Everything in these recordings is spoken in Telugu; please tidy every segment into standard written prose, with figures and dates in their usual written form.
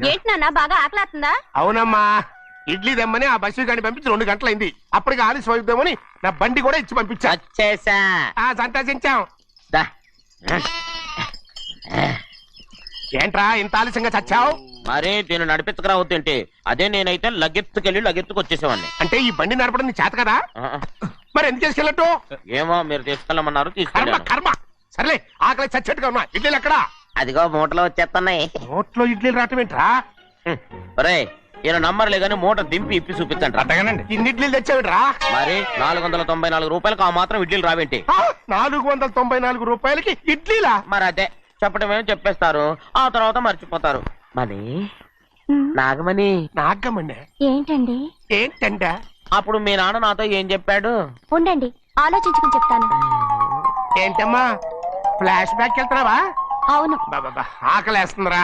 ఏంటి నాన్న బాగా ఆకలాతుందా? అవునమ్మా, ఇడ్లీ దమ్మని ఆ బస్సు గాని పంపించి 2 గంటలైంది. అప్పటికి ఆలస్యం అవుతామని నా బండి కూడా ఇచ్చి పంపించా. సంతోషించాం. ఏంట్రా ఇంత ఆలస్యంగా చచ్చావు? మరే దీన్ని నడిపించకరావద్దేంటి? అదే నేనైతే లగెత్తుకు వచ్చేసేవాడిని. అంటే ఈ బండి నడపడం నీ చేత కదా? మరి ఎందుకు చేసుకెళ్ళట్టు? ఏమో మీరు తీసుకెళ్ళమన్నారు, తీసుకెళ్ళాను. కర్మ. సర్లే, ఆకలి చచ్చట్టుగా ఉన్నా. ఇడ్లీలు ఎక్కడా? అదిగో మూటలో వచ్చేస్తున్నాయి. మూటలో ఇడ్లీలు రావటం ఏంట్రా? ఒరే ఈయన నంబర్లే గానీ మూట దింపి ఇప్పి చూపించండి. అట్టగానండి. ఇన్ని ఇడ్లీలు తెచ్చావిడ్రా? మరి 494 రూపాయలకు ఆ మాత్రం ఇడ్లీలు రావేంటి? 494 రూపాయలకి ఇడ్లీలా? మరి అదే చెప్పడమేమో చెప్పేస్తారు, ఆ తర్వాత మర్చిపోతారు. మరి నాగమణి ఏంటండి? ఏంటంటే అప్పుడు మీ నాన్న నాతో ఏం చెప్పాడు? ఉండండి ఆలోచించుకుని చెప్తాను. ఏంటమ్మా ఫ్లాష్ బ్యాక్ వెళ్తున్నావా? అవును. ఆకలేస్తుందిరా.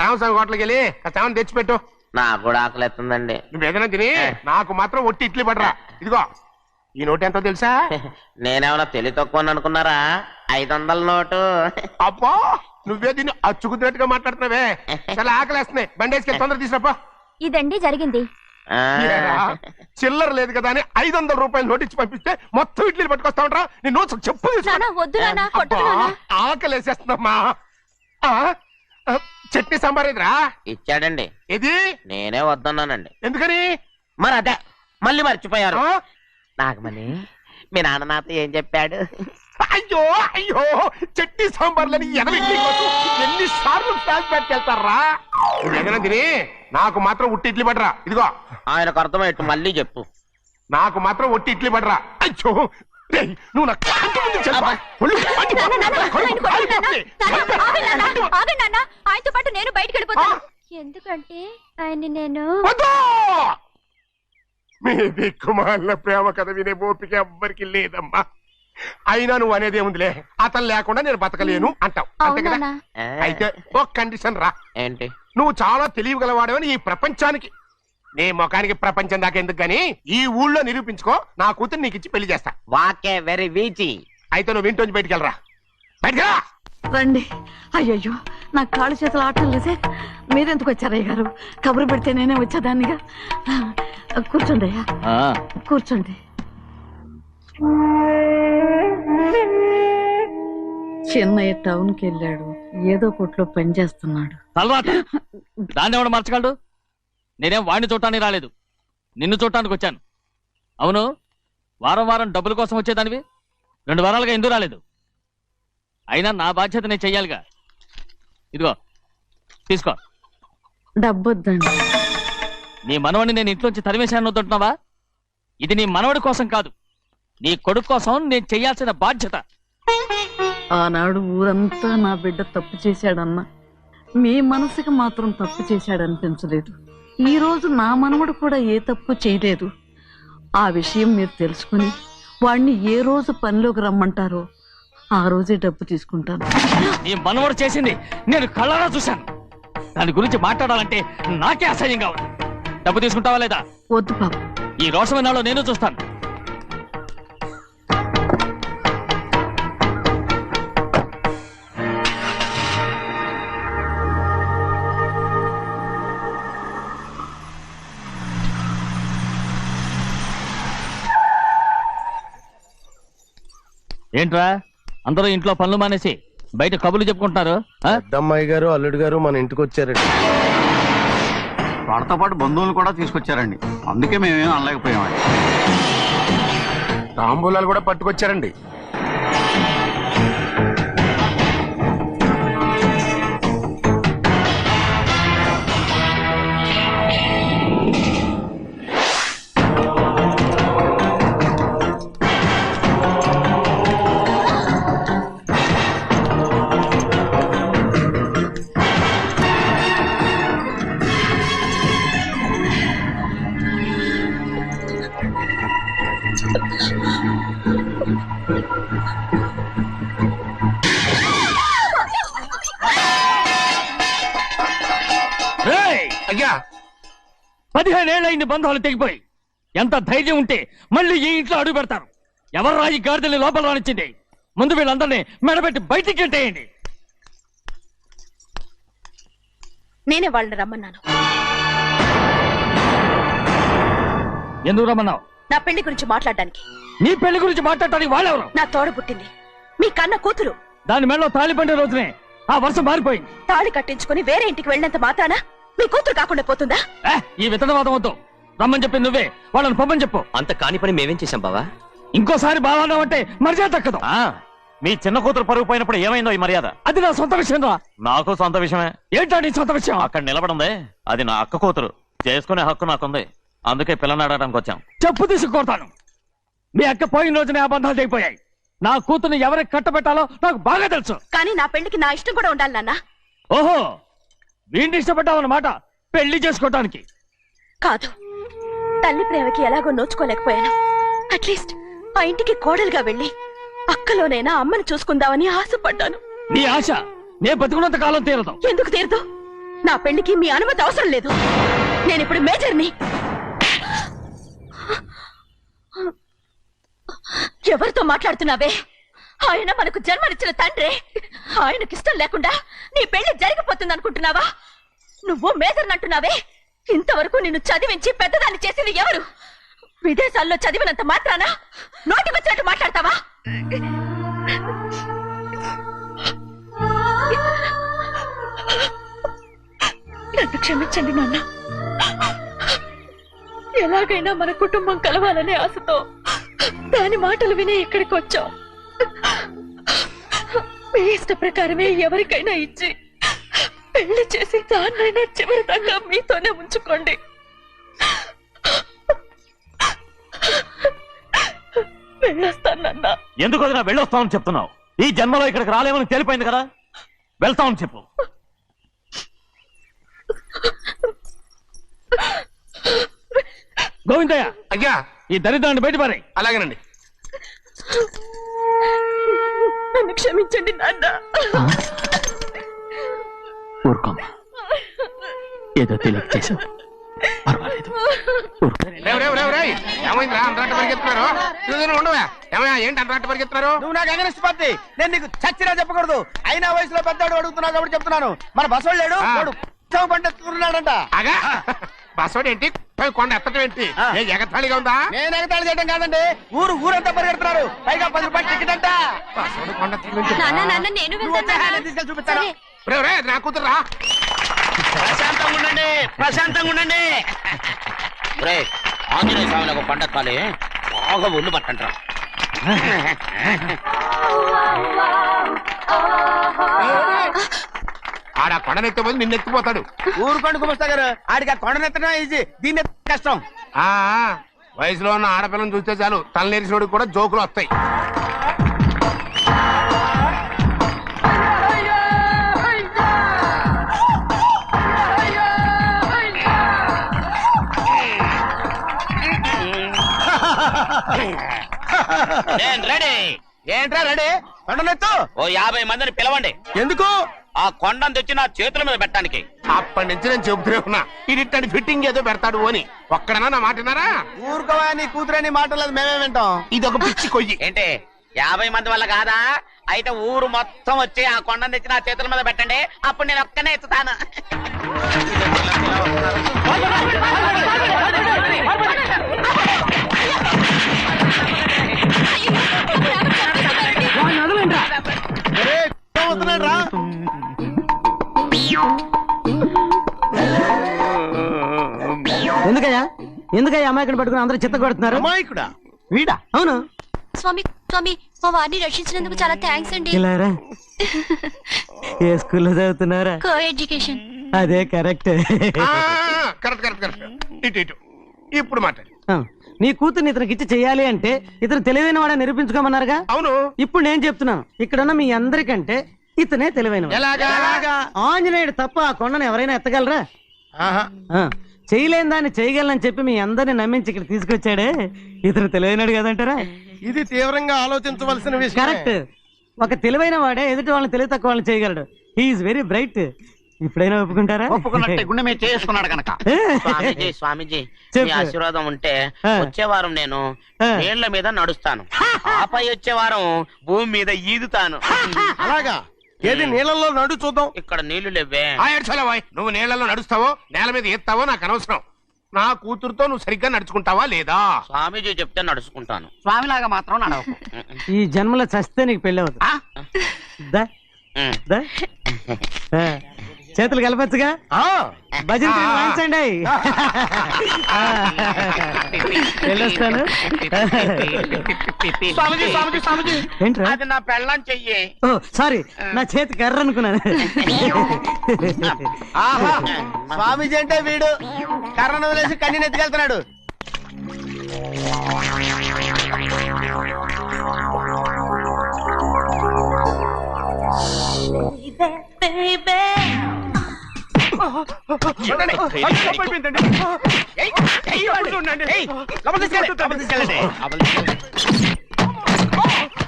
రామస్వామి హోటల్కి వెళ్ళి కచ్చామని తెచ్చిపెట్టు. నాకు కూడా ఆకలిస్తుందండి. నువ్వేదైనా తిని నాకు మాత్రం ఒట్టి ఇడ్లీ పడరా. ఇదిగో ఈ నోటు ఎంతో తెలుసా? నేనేమన్నా తెలివి తక్కువ అనుకున్నారా? 500 నోటు. అబ్బా నువ్వే దీన్ని అచ్చుకుతున్నట్టుగా మాట్లాడుతున్నావే. చాలా ఆకలేస్తున్నాయి. బండేసుకెళ్ళి తొందర తీసినప్ప. ఇదండి జరిగింది. చిల్లర లేదు కదా అని 500 రూపాయలు నోటు ఇచ్చి పంపిస్తే మొత్తం ఇడ్లీలు పట్టుకొస్తా ఉంటా. నీ నోట్స్ చెప్పు. ఆకలేసేస్తున్నామ్మా. చట్నీ సాంబార్ ఇదిరా? ఇచ్చాడండి. ఇది నేనే వద్దన్నానండి. ఎందుకని? మరి అదే మళ్ళీ మర్చిపోయారు. నాగమణి మీ నాన్న నాతో ఏం చెప్పాడు? అయ్యో అయ్యో చట్నీ సాంబార్లని ఎన్నిసార్లు ఫ్లాష్ బ్యాక్ వెళ్తారా? నువ్వేదైనా తిని నాకు మాత్రం ఉట్టి ఇడ్లీ పడరా. ఇదిగో ఆయనకు అర్థమయ్యట్టు మళ్ళీ చెప్పు. నాకు మాత్రం ఒట్టి ఇడ్లీ పడరా. అయ్యో నువ్వు ఆయనతో పాటు నేను బయటకు వెళ్ళిపోతాను. ఎందుకంటే ఆయన్ని నేను మీ దిక్కుమాల ప్రేమ కథ వినే ఓపిక ఎవ్వరికి లేదమ్మా. అయినా నువ్వు అనేది ఏముందిలే, అతను లేకుండా నేను బతకలేను అంటావు అంతే కదా? అయితే ఒక కండిషన్ రా. ఏంటి? నువ్వు చాలా తెలియగలవాడవని ఈ ప్రపంచానికి, నీ ముఖానికి ప్రపంచం దాకా ఎందుకు గానీ ఈ ఊళ్ళో నిరూపించుకో. నా కూతురు నీకు ఇచ్చి పెళ్లి చేస్తా. వాకే వెరీ వీచి. అయితే నువ్వు ఇంటి నుంచి బయటికి వెళ్ళరా. బయటకెళ్ళా రండి. అయ్యయ్యో నా కాళ్ళు చేతులు ఆటలు లేదే. మీరెందుకు వచ్చారయ్య గారు? కబురు పెడితే నేనే వచ్చేదాన్నిగా. కూర్చోండి అయ్యా, కూర్చోండి. చిన్నయ్య టౌన్కి వెళ్ళాడు, ఏదో కొట్లో పని చేస్తున్నాడు. దాన్ని ఎవడు మార్చగలడు? నేనేం వాడిని చూడటానికి రాలేదు, నిన్ను చూడటానికి వచ్చాను. అవును, వారం వారం డబ్బుల కోసం వచ్చేదానివి 2 వారాలుగా ఎందుకు రాలేదు? అయినా నా బాధ్యత నేను చెయ్యాలిగా. ఇదిగో తీసుకో. డబ్బొద్దండి. నీ మనవడిని నేను ఇంట్లోంచి తరిమేశాను వద్దంటున్నావా? ఇది నీ మనవడి కోసం కాదు, నీ కొడుకు కోసం నేను చెయ్యాల్సిన బాధ్యత. ఆనాడు ఊరంతా నా బిడ్డ తప్పు చేశాడన్నా, మీ మనసుకి మాత్రం తప్పు చేశాడనిపించలేదు. ఈ రోజు నా మనవడు కూడా ఏ తప్పు చేయలేదు. ఆ విషయం మీరు తెలుసుకుని వాడిని ఏ రోజు పనిలోకి రమ్మంటారో ఆ రోజే డబ్బు తీసుకుంటాను. నీ మనవడు చేసింది నేను కళ్ళారా చూశాను. దాని గురించి మాట్లాడాలంటే నాకే అసహ్యంగా ఉంది. డబ్బు తీసుకుంటావా లేదా? వద్దు బాబు. ఈ రోషమైన నాలో నేను చూస్తాను. ఏంట్రా అందరూ ఇంట్లో పనులు మానేసి బయట కబుర్లు చెప్పుకుంటున్నారు? పెద్దమ్మాయి గారు అల్లుడు గారు మన ఇంటికి వచ్చారండి. వాళ్ళతో పాటు బంధువులు కూడా తీసుకొచ్చారండి, అందుకే మేమేం అనలేకపోయామండి. తాంబూలాలు కూడా పట్టుకొచ్చారండి. అయ్యా 15 ఏళ్ళైంది బంధాలు తెగిపోయి. ఎంత ధైర్యం ఉంటే మళ్ళీ ఈ ఇంట్లో అడుగు పెడతారు? ఎవరు రాయి గాడిదల్ని లోపల రానిచ్చింది? ముందు వీళ్ళందరినీ మెడబెట్టి బయటికి గెంటేయండి. నేనే వాళ్ళని రమ్మన్నాను. ఎందుకు రమ్మన్నావు? నా పెళ్లి గురించి మాట్లాడడానికి. నీ పెళ్లి గురించి మాట్లాడటానికి వాళ్ళెవరు? నా తోడ పుట్టింది, మీ కన్న కూతురు. దాని మెడలో తాళి పండే రోజునే ఆ వర్షం మారిపోయింది. తాళి కట్టించుకుని వేరే ఇంటికి వెళ్ళినంత మాత్రాన మీ కూతురు కాకుండా పోతుందా? ఈ విత్తనవాదం వద్దు. రమ్మని చెప్పి నువ్వే వాళ్ళని పంపని చెప్పు. అంత కాని పని మేమేం చేశాం బావా? ఇంకోసారి బాగా అంటే మర్యాద తక్కదు. మీ చిన్న కూతురు పరుగు పోయినప్పుడు ఏమైందో ఈ మర్యాద? అది నా సొంత విషయం రా. నాకు సొంత విషయమే. ఏంటో నీ సొంత విషయం? అక్కడ నిలబడింది అది నా అక్క కూతురు. చేసుకునే హక్కు నాకుంది. అందుకే పిల్లని అడగడానికి వచ్చాం. చెప్పు తీసుకొడతాను. మీ అక్క పోయిన రోజునే అబద్ధాలు అయిపోయాయి. నా కూతుర్ని ఎవరికి కట్టబెట్టాలో నాకు బాగా తెలుసు. కానీ నా పెళ్లికి నా ఇష్టం కూడా ఉండాలి నాన్న. ఓహో, వీడిని ఇష్టపడ్డావన్నమాట పెళ్లి చేసుకోవటానికి. కాదు, తల్లి ప్రేమకి ఎలాగో నోచుకోలేకపోయాను. అట్లీస్ట్ ఆ ఇంటికి కోడలుగా వెళ్ళి అక్కలోనైనా అమ్మని చూసుకుందామని ఆశపడ్డాను. నీ ఆశ నే బతుకున్నంత కాలం తీరదు. ఎందుకు తీరదు? నా పెళ్లికి మీ అనుమతి అవసరం లేదు. నేనిప్పుడు మేజర్ని. ఎవరితో మాట్లాడుతున్నావే? ఆయన మనకు జన్మనిచ్చిన తండ్రి. ఆయనకిష్టం లేకుండా నీ పెళ్లి జరిగిపోతుంది అనుకుంటున్నావా? నువ్వు మేజర్ని అంటున్నావే. ఇంతవరకు నిన్ను చదివించి పెద్దదాన్ని చేసింది ఎవరు? విదేశాల్లో చదివినంత మాత్రాన నోటికొచ్చినట్టు మాట్లాడతావా? నన్ను క్షమించండి నాన్న. ఎలాగైనా మన కుటుంబం కలవాలనే ఆశతో దాని మాటలు వినే ఇక్కడికి వచ్చాం. మీ ఇష్ట ప్రకారమే ఎవరికైనా ఇచ్చి పెళ్లి చేసి దాన్నైనా చివరి దాకా మీతోనే ఉంచుకోండి. వెళ్ళొస్తానన్నా. ఎందుకు వదినా వెళ్ళొస్తామని చెప్తున్నావు? ఈ జన్మలో ఇక్కడికి రాలేమని తెలిపోయింది కదా. వెళ్తామని చెప్పు. గోవిందయ్య, అయ్యా, ఈ దరిద్రాన్ని బయట పారే. అలాగేనండి. నన్ను క్షమించండి నాన్న. ఊరుకోమ్మా, ఏదో తెలియక చేసావు, పర్వాలేదు. ఏమైందిరా అంతరాట పరిగెత్తున్నారు? ఉండవా? ఏమయ్యా, ఏంటి అంతరాట పరిగెత్తున్నారు? నువ్వు నాకు అగనిస్ట్ పార్టీ. నేను నీకు చచ్చినా చెప్పకూడదు. అయినా వయసులో పెద్దవాడు అడుగుతున్నావు కాబట్టి చెప్తున్నాను. మన బసవాడు లేడు, వాడు పండుతున్నాడంట. అగా బస్సోడు ఏంటి, కొండ ఎత్తడం ఏంటి? ఏ ఎగతాళిగా ఉందా? నేను ఎగతాళి చేయడం కాదండి, ఊరంతా పరిగెడుతున్నారు. పైగా 10 రూపాయలు టికెట్ అంట. బస్సోడు కొండ ఎత్తడం నాన్న నాన్న నేను నువ్వు వచ్చే హ్యాండ్ తీసుకెళ్ళి చూపిస్తాను. నా కూతురా. ప్రశాంతంగా ఉండండి, ప్రశాంతంగా ఉండండి. ఆంజనేయ స్వామికి పండగ కాలే బాగా ఒళ్ళు పట్టంటారా. ఆడ కొండనెత్తపోతే నిన్నెత్తిపోతాడు. ఊరుకోండి కుమస్తా గారు, ఆడికి ఆ కొండనెత్తడం ఈజీ, దీన్ని కష్టం. వయసులో ఉన్న ఆడపిల్లని చూస్తే చాలు తలనేరిసినోడికి కూడా జోకులు వస్తాయి. రెడీ. ఏంట్రా రెడీ? కొండనెత్తు. ఓ 50 మందిని పిలవండి. ఎందుకు? ఆ కొండను తెచ్చి నా చేతుల మీద పెట్టడానికి. అప్పటి నుంచి నేను చెబుతూనే ఉన్నా, ఇది ఫిట్టింగ్ ఏదో పెడతాడు అని. ఒక్కడనా నా మాట విన్నారా? ఊరుకోవా, నీ కూతురని మాటలేదు మేమే వింటాం. ఇది ఒక పిచ్చి కొయ్యి. ఏంటి 50 మంది వల్ల కాదా? అయితే ఊరు మొత్తం వచ్చి ఆ కొండను తెచ్చి నా చేతుల మీద పెట్టండి, అప్పుడు నేను ఒక్కనే ఎత్తుతాను. ఎందుకయ్యా అమాయకుడు పట్టుకుని అందరూ చిత్త కొడుతున్నారు? అమాయకుడా? వీడా? అవును. స్వామి స్వామి, మా వారిని రక్షించినందుకు చాలా థ్యాంక్స్ అండి. ఇలారా, ఏ స్కూల్లో చదువుతున్నారా? Co education. అదే కరెక్ట్. Correct correct correct. ఇటు ఇప్పుడు మాట్లాడు. నీ కూతుర్ని ఇతనికి ఇచ్చి చెయ్యాలి అంటే ఇతను తెలివైన వాడని నిరూపించుకోమన్నారుగా. అవును. ఇప్పుడు నేను చెప్తున్నాను, ఇక్కడున్న మీ అందరికంటే ఇతనే తెలివైన. ఆంజనేయుడు తప్ప ఆ కొండను ఎవరైనా ఎత్తగలరా? చేయలేని దాన్ని చేయగలనని చెప్పి మీ అందరిని నమ్మించి ఇక్కడ తీసుకొచ్చాడే, ఇతను తెలివైనడు కదంటారా? ఇది తీవ్రంగా ఆలోచించవలసిన విషయం. కరెక్ట్. ఒక తెలివైన వాడే ఎదుటి వాళ్ళని తెలివి తక్కువ వాళ్ళని చేయగలడు. He's very bright. ఇప్పుడైనా ఒప్పుకుంటారా? ఒప్పుకున్నట్టే గుండె మీద చేసుకున్నాడు కనుక. స్వామీజీ స్వామీజీ, మీ ఆశీర్వాదం ఉంటే వచ్చే వారం నేను నీళ్ల మీద నడుస్తాను, ఆపై వచ్చే వారం భూమి మీద ఈదుతాను. అలాగా? ఏది నీళ్ళల్లో నడు చూద్దాం. ఇక్కడ నీళ్లు లేవే. నువ్వు నీళ్లలో నడుస్తావో నేల మీద ఎత్తావో నాకు అనవసరం. నా కూతురుతో నువ్వు సరిగ్గా నడుచుకుంటావా లేదా? స్వామీజీ చెప్తే నడుచుకుంటాను. స్వామిలాగా మాత్రం నడవకు. ఈ జన్మలో చస్తే నీకు పెళ్ళి అవుతుంది. దా, దా. ఆ, చేతులు కలపచ్చుగా. భజన వాయించండి. వెళ్ళొస్తాను. స్వామీజీ స్వామీజీ స్వామీజీ ఏంట్రా? అది నా పెళ్ళం చెయ్యి. ఓ సారీ, నా చేతి కర్ర అనుకున్నాను. స్వామీజీ అంటే వీడు కర్రను వదిలేసి కన్నీ ఎత్తుకెళ్తున్నాడు.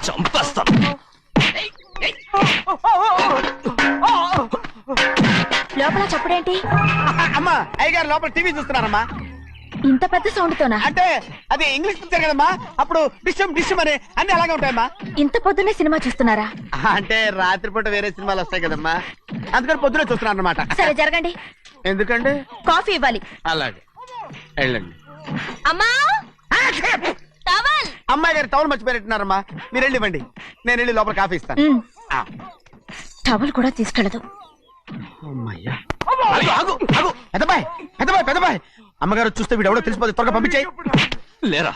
చంపేస్తాను. లోపల చప్పుడేంటి? అమ్మా అయ్యగారు లోపల టీవీ చూస్తున్నారమ్మా. ఇంత పెద్ద సౌండ్ తోనా? అంటే అది ఇంగ్లీష్ పిక్చర్ కదమ్మా, అప్పుడు డిషమ్ డిషమ్ అని అన్ని అలాగే ఉంటాయమ్మా. ఇంత పొద్దున్నే సినిమా చూస్తున్నారా? అంటే రాత్రిపూట వేరే సినిమాలు వస్తాయి కదమ్మా, అందుకని పొద్దునే చూస్తున్నాను అనమాట. సరే జరగండి. ఎందుకంటే కాఫీ ఇవ్వాలి. అలాగే వెళ్ళండి. అమ్మా టవల్. అమ్మాయి గారు టవల్ మర్చిపోయినట్టున్నారమ్మా, మీరు వెళ్ళి ఇవ్వండి, నేను వెళ్ళి లోపల కాఫీ ఇస్తాను. టవల్ కూడా తీసుకెళ్ళదు. అమ్మయ్యా. ఆగు, ఆగు. పెద్దబాయ్ పెద్దబాయ్ పెద్దబాయ్, అమ్మగారు చూస్తే వీడు ఎవడో తెలిసిపోతే త్వరగా పంపించాయి. లేరా,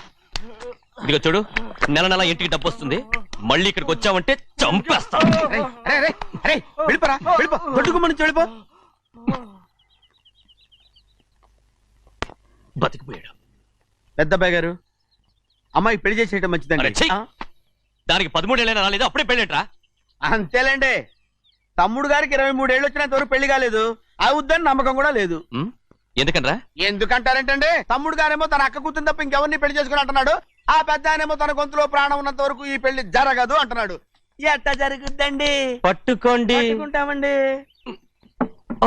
ఇదిగో చూడు, నెల నెల ఇంటికి డబ్బు వస్తుంది. మళ్ళీ ఇక్కడికి వచ్చావంటే చంపేస్తా. వెళ్ళిపోరా, వెళ్ళిపో, దొడ్డుకుమ్మ నుంచి వెళ్ళిపో. బతికిపోయాడు. పెద్దబాయ్ గారు, అమ్మాయి పెళ్లి చేసేయటం మంచిదండి. అరే, చెయ్. దానికి 13 ఏళ్ళైనా రాలేదు, అప్పుడే పెళ్ళేంట్రా? అంతేలేండి, తమ్ముడు గారికి 23 ఏళ్ళు వచ్చినంత వరకు పెళ్లి కాలేదు, అవుద్దని నమ్మకం కూడా లేదు. ఎందుకనరా? ఎందుకంటారేంటండి, తమ్ముడు గారేమో తన అక్క కూతురు తప్ప ఇంకెవరిని పెళ్లి చేసుకుని అంటున్నాడు, ఆ పెద్ద ఆయనేమో తన గొంతులో ప్రాణం ఉన్నంత వరకు ఈ పెళ్లి జరగదు అంటున్నాడు. ఎట్ట జరుగుద్దండి? పట్టుకోండి. పట్టుకుంటామండి.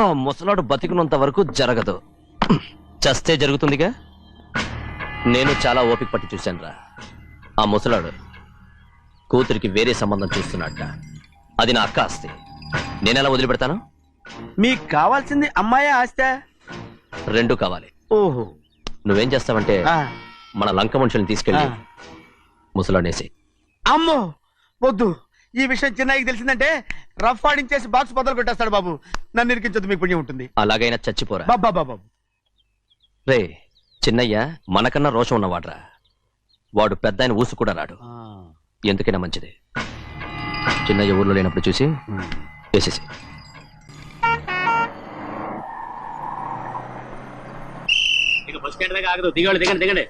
ఆ ముసలాడు బతికినంత వరకు జరగదు, చస్తే జరుగుతుందిగా. నేను చాలా ఓపిక పట్టి చూశానురా. ఆ ముసలాడు కూతురికి వేరే సంబంధం చూస్తున్నట్ట. అది నా అక్క ఆస్తి, నేనెలా వదిలిపెడతాను? మీకు కావాల్సింది అమ్మాయి ఆస్తి? రెండు కావాలి. ఓహో. నువ్వేం చేస్తావంటే మన లంక మనుషుల్ని తీసుకెళ్ళి ముసలాడేసి. అమ్మో వద్దు, ఈ విషయం చిన్నయ్యకి తెలిసిందంటే రఫ్ ఆడించేసి బాక్స్ బదులు కొట్టేస్తాడు బాబు. నన్ను ఇరికించొద్దు, మీకు పుణ్యం ఉంటుంది. అలాగైనా చచ్చిపోరా. బాబా బాబా. రే చిన్నయ్య మనకన్నా రోషం ఉన్నవాడ్రా. వాడు పెద్ద ఆయన ఊసు కూడా రాడు. ఎందుకైనా మంచిది చిన్నయ్య ఊర్లో లేనప్పుడు చూసి వేసేసి. దిగండి దిగండి దిగండి.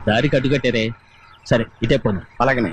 దారి కట్టుకట్టేరే. సరే ఇటే పోను. అలాగనే.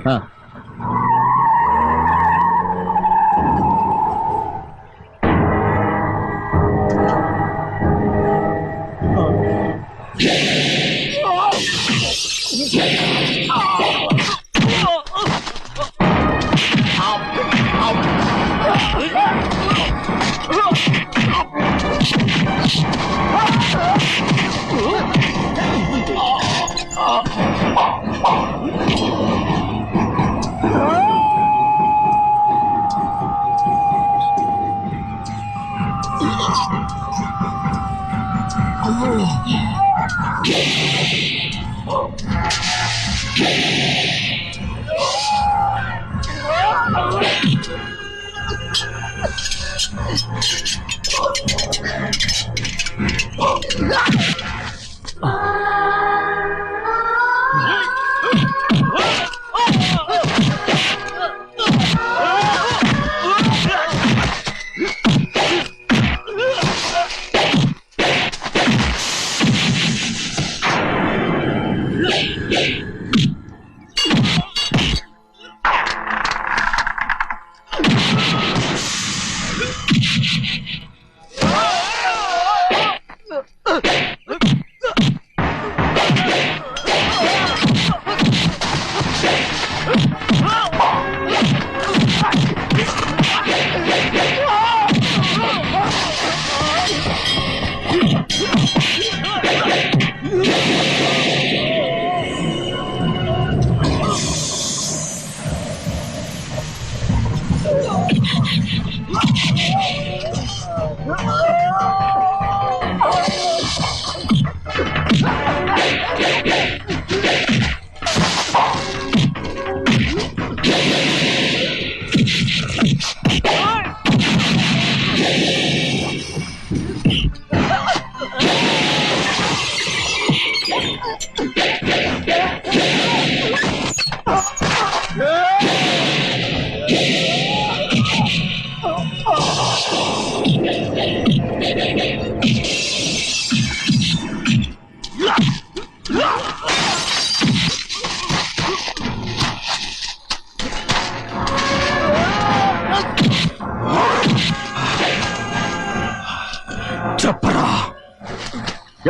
చెప్పరా,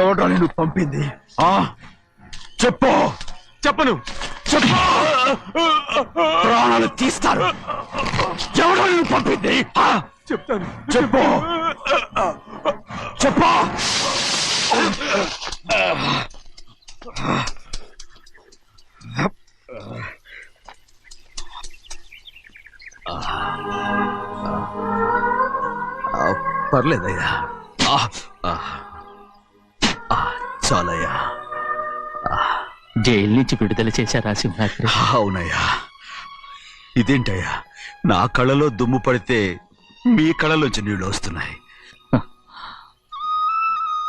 ఎవడో నేను పంపింది? చెప్పు. చెప్పను. చెప్పు, ప్రాణాలు తీస్తారు. ఎవడో నేను పంపింది? చెప్తాను. చెప్పు. చెప్పు. పర్లేదయ్యా, చాలయ్యా. జైలు నుంచి విడుదల చేశారా సింహాద్రి? అవునయ్యా. ఇదేంటయ్యా, నా కళ్ళలో దుమ్ము పడితే మీ కళ్ళలోంచి నీళ్లు వస్తున్నాయి.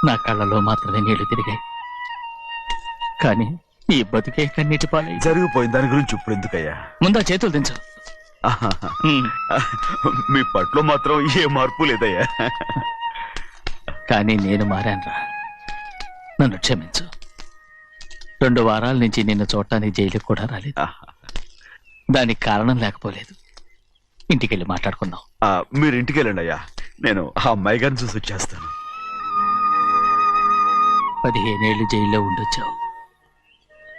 నా కళ్ళలో మాత్రమే నీళ్లు తిరిగాయి, కానీ ఈ బతుకే కన్నీటి పాలై. జరిగిపోయిన దాని గురించి ఇప్పుడు ఎందుకయ్యా? ముందా చేతులు దించు. మీ పట్ల మాత్రం ఏ మార్పు లేదయ్యా. కానీ నేను మారానురా, నన్ను క్షమించు. 2 వారాల నుంచి నిన్ను చూడటానికి జైలుకి కూడా రాలేదు. దానికి కారణం లేకపోలేదు. ఇంటికెళ్ళి మాట్లాడుకుందాం. మీరు ఇంటికి వెళ్ళండి అయ్యా, నేను ఆ అమ్మాయి గారిని చూసి వచ్చేస్తాను. 15 ఏళ్ళు జైల్లో ఉండొచ్చావు.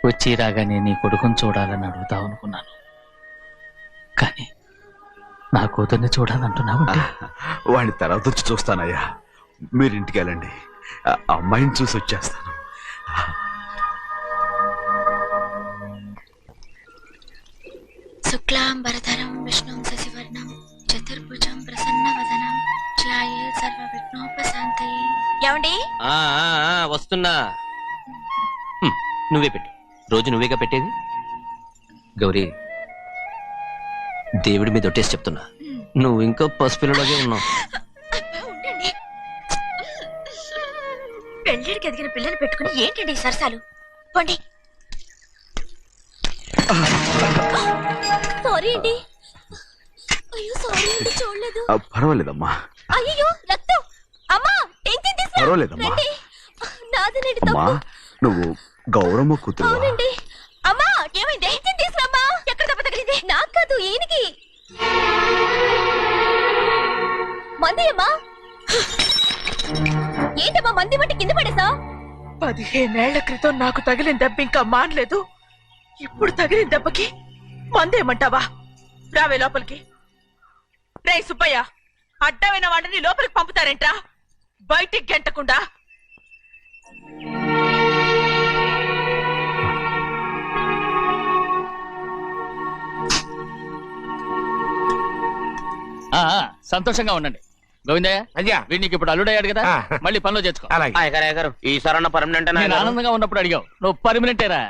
వచ్చి రాగానే నీ కొడుకుని చూడాలని అడుగుతావు అనుకున్నాను, కానీ నా కూతుర్ని చూడాలంటున్నావు. వాడిని తర్వాత వచ్చి చూస్తానయ్యా, మీరు ఇంటికి వెళ్ళండి. ఆ అమ్మాయిని చూసి వచ్చేస్తాను. శుక్లాంబరధరం విష్ణుం శశివర్ణం చతుర్భుజం ప్రసన్నవదనం ధ్యాయే సర్వవిఘ్నోపశాంతయే. ఏమండి? వస్తున్నా. నువ్వే పెట్టు, రోజు నువ్వేగా పెట్టేది. గౌరీ, దేవుడి మీద ఒట్టేసి చెప్తున్నా, నువ్వు ఇంకా పసిపిల్లలాగే ఉన్నావు. ఉండండి. పెళ్ళిడికి ఎదిగిన పిల్లని పెట్టుకుని ఏంటండి ఈ సరసాలు? పోండి. సారీ అండి. అయ్యో సారీ అండి, చూడలేదు. పర్వాలేదమ్మా. అయ్యో రక్తం. అమ్మా టెన్షన్ తీసుకురా. పర్వాలేదమ్మా. రండి. నాదనండి అమ్మా, తప్పు. నువ్వు గౌరమ్మ కూతురు. అవునండి. అమ్మా ఏమైంది? టెన్షన్ తీసుకురామ్మా. ఎక్కడ దెబ్బ తగిలింది? నాకు కాదు, ఈయనకి. మంది అమ్మా. ఏంటమ్మా మంది బట్టి కింద పడేసా? 15 ఏళ్ల క్రితం నాకు తగిలిన దెబ్బ ఇంకా మానలేదు. ఇప్పుడు తగిలిన దెబ్బకి మందేమంటావా? రావే లోపలికి. రే సుబ్బయ్య, అడ్డమైన వాడిని లోపలికి పంపుతారేంట్రా? బయటికి గెంటకుండా. సంతోషంగా ఉండండి. గోవిందయ్య, అయ్యా, వీడికి ఇప్పుడు అల్లుడయ్యాడు కదా, మళ్ళీ పనిలో చేర్చుకో. అలాగే. ఈసారన్న పర్మనెంట్ నేను ఆనందంగా ఉన్నప్పుడు అడిగావు, నువ్వు పర్మనెంటేరా.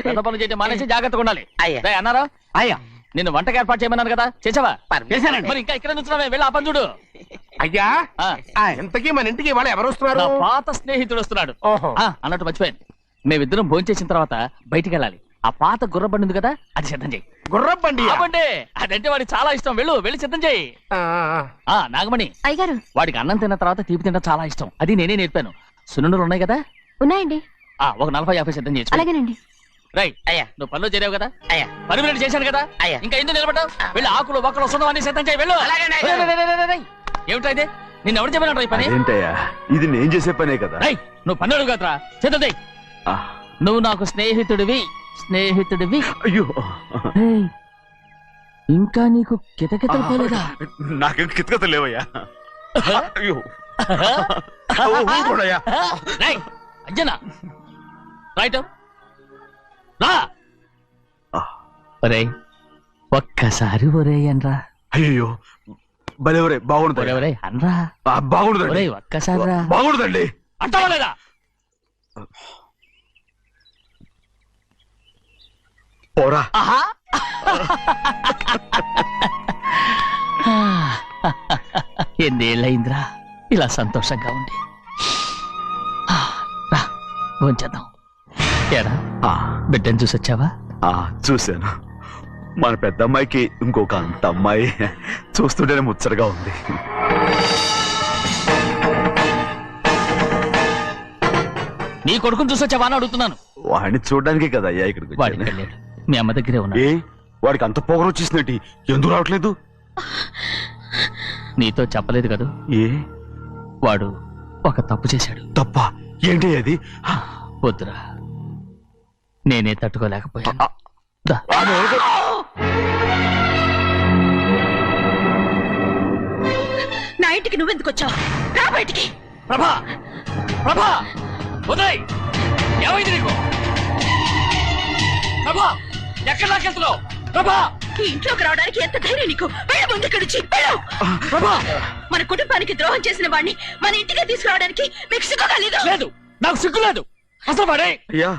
పెద్ద పనులు చేయడం మానేసి జాగ్రత్తగా ఉండాలి. రేయ్ అన్నారా? అయ్యా, నిన్ను వంటకి ఏర్పాటు చేయమన్నాను కదా, చేసావా? చేశానండి. మరి ఇంకా ఇక్కడ నుంచున్నావే, వెళ్ళి ఆ పని చూడు. అయ్యా, ఇంతకీ మన ఇంటికి వాళ్ళు ఎవరు వస్తున్నారు? నా పాత స్నేహితుడు వస్తున్నాడు. ఓహో. అన్నట్టు మర్చిపోయాను, మేమిద్దరం భోంచేసిన తర్వాత బయటికి వెళ్ళాలి. ఆ పాత గుర్రబండి ఉంది కదా, అది సిద్ధం చేయి. గుర్రబండి? అదంటే వాడికి చాలా ఇష్టం. వెళ్ళి సిద్ధం చేయి. నాగమణి, అయ్యగారు వాడికి అన్నం తిన్న తర్వాత తీపి తినడం చాలా ఇష్టం. అది నేనే నేర్పాను. సున్నుండలు ఉన్నాయి కదా? ఉన్నాయండి. ఒక 40-50 సిద్ధం చేసి. అలాగేనండి. రైట్. అయ్యా, నువ్వు పనిలో చేరావు కదా, అయ్యా, పర్మినెంట్ చేశాను కదా, అయ్యా, ఇంకా ఎందుకు నిలబడ్డావు? వెళ్ళి ఆకులు ఒక్కలు సున్నం అన్ని సిద్ధం చేయి. వెళ్ళు. ఏమిటా ఇది? నిన్ను ఎవరు చెప్పినట్టు ఈ పని? ఏంటయ్యా, ఇది నేను చేసే పనే కదా. రై, నువ్వు పని అడుగు కదరా, సిద్ధం చేయి. నువ్వు నాకు స్నేహితుడివి. అయ్యో, ఇంకా నీకు కితకితలు పోలేదా? నాకేం కితకత లేవయ్యా. అయ్యో, ఊరుకోడయ్యా. రేయ్, అంజనా, రైట్ రా. ఒరేయ్, ఒక్కసారి ఒరేయ్ అనరా. అయ్యో, భలేవరే బాగుండదు ఒరేయ్, అనరా బాగుండదండి ఒరేయ్, ఒక్కసారి రా. బాగుండదండి అంటావా లేదా? పోరా ఎన్నేళ్ళయిందిరా ఇలా సంతోషంగా ఉండి. రా, భోంచేద్దాం. ఏరా ఆ, బిడ్డను చూసొచ్చావా? చూశాను. మన పెద్ద అమ్మాయికి ఇంకొక అంత అమ్మాయి చూస్తుంటేనే ముచ్చటగా ఉంది. నీ కొడుకుని చూసొచ్చావా అని అడుగుతున్నాను. వాడిని చూడడానికి కదా అయ్యా ఇక్కడికి వాడికి వచ్చాను. వెళ్ళాడు, మీ అమ్మ దగ్గరే ఉన్నాడు. ఏ వాడికి అంత పొగరు వచ్చేసినట్టు ఎందుకు రావట్లేదు? నీతో చెప్పలేదు కదూ, ఏ వాడు ఒక తప్పు చేశాడు. తప్ప ఏంటి అది? వద్దురా, నేనే తట్టుకోలేకపోయాను. దా. నా ఇంటికి నువ్వెందుకు వచ్చావు? రా బయటికి. ప్రభా, ప్రభా, ఉదయ్, ఏమైంది నీకు? ప్రభా, ఎక్కడ నాకెళ్తున్నావు? ప్రభా, ఈ ఇంట్లోకి రావడానికి ఎంత ధైర్యం నీకు? వెళ్ళు ముందు ఇక్కడి నుంచి, వెళ్ళు. ప్రభా, మన కుటుంబానికి ద్రోహం చేసిన వాడిని మన ఇంటికి తీసుకురావడానికి మీకు సిగ్గుగా లేదు? లేదు, నాకు సిగ్గు లేదు. అసలు వాడే అయ్యా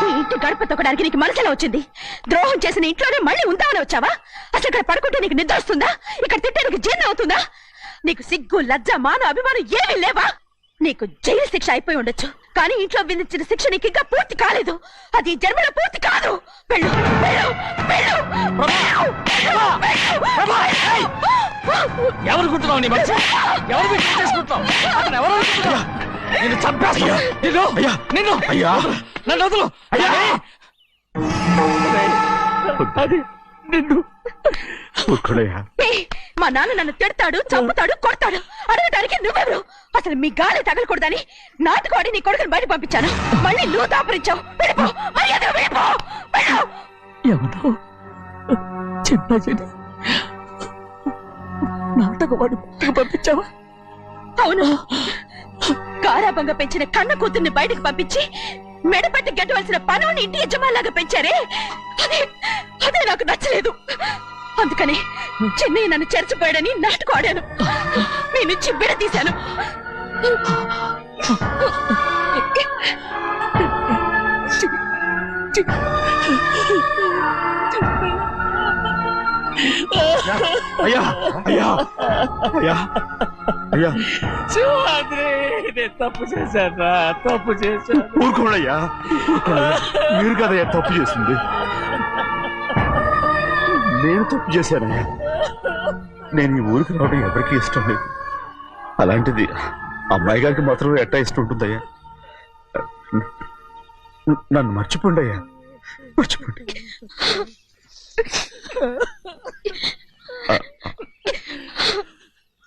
ఈ ఇంటి గడప తొక్కడానికి నీకు మనసులో వచ్చింది. ద్రోహం చేసిన ఇంట్లోనే మళ్ళీ ఉందామని వచ్చావా? అసలు ఇక్కడ పడుకుంటే నీకు నిద్ర వస్తుందా? ఇక్కడ తింటే నీకు జీర్ణం అవుతుందా? నీకు సిగ్గు, లజ్జ, మాన, అభిమానం ఏమీ లేవా? నీకు జైలు శిక్ష అయిపోయి ఉండొచ్చు, కానీ ఇంట్లో విధించిన శిక్ష నీకు ఇంకా పూర్తి కాలేదు. అది ఈ జన్మలో పూర్తి కాదు. వెళ్ళు, వెళ్ళు, వెళ్ళు, వెళ్ళు, వెళ్ళు, వెళ్ళు. ఎవరుకుంటున్నావు? నీ మంచి ఎవరు చేసుకుంటున్నావు? అతను ఎవరు అనుకుంటున్నావు? నిన్ను చంపేస్తా. నిన్ను నిన్ను అయ్యా నన్ను వదులు. అయ్యా, అది నిన్ను. ఊరుకోడయ్యా. ఏయ్, మా నాన్న నన్ను తిడతాడు, చంపుతాడు, కొడతాడు. అడగడానికి నువ్వెవరు? అసలు మీ గాలి తగలకూడదని నాటుకోడి నీ కొడుకుని బయట పంపించాను. మళ్ళీ నువ్వు దాపరించావు. వెళ్ళిపో, మర్యాదగా వెళ్ళిపో, వెళ్ళు. ఎవరో చిన్న నాటకవాడి పంపించావా? అవును, గారాబంగా పెంచిన కన్న కూతుర్ని బయటకు పంపించి మెడపట్టి గెట్టవలసిన పనుని ఇంటి యజమానిలాగా పెంచారే, అదే నాకు నచ్చలేదు. అందుకని చెన్నై నన్ను చెరచిపోయాడని నాటకం ఆడాను. మీ నుంచి విడదీశాను. అయ్యా అయ్యా అయ్యా అయ్యా శివాద్రి, నేను తప్పు చేశాను, తప్పు చేశాను. ఊరుకోడయ్యా, మీరు కదయ్యా తప్పు చేసింది. నేను తప్పు చేశానయ్యా. నేను ఈ ఊరికి రావడం ఎవరికి ఇష్టం లేదు. అలాంటిది అమ్మాయి గారికి మాత్రం ఎట్టా ఇష్టం ఉంటుందయ్యా. నన్ను మర్చిపోండి అయ్యా, మర్చిపోండి.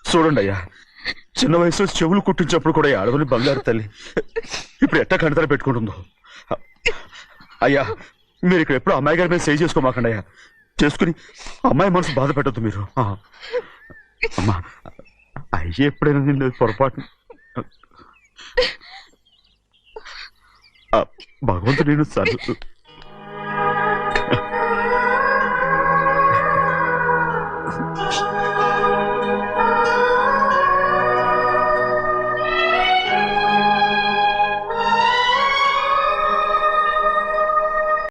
చూడండి అయ్యా, చిన్న వయసులో చెవులు కుట్టించినప్పుడు కూడా ఆడవని బంగారు తల్లి ఇప్పుడు ఎట్టా కణతల పెట్టుకుంటుందో. అయ్యా, మీరు ఇక్కడ ఎప్పుడు అమ్మాయి గారి మీద సేవ్ చేసుకోమాకండి అయ్యా. చేసుకుని అమ్మాయి మనసు బాధ పెట్టద్దు మీరు. అమ్మా, అయ్యే ఎప్పుడైనా నిన్ను పొరపాటు భగవంతుడు నేను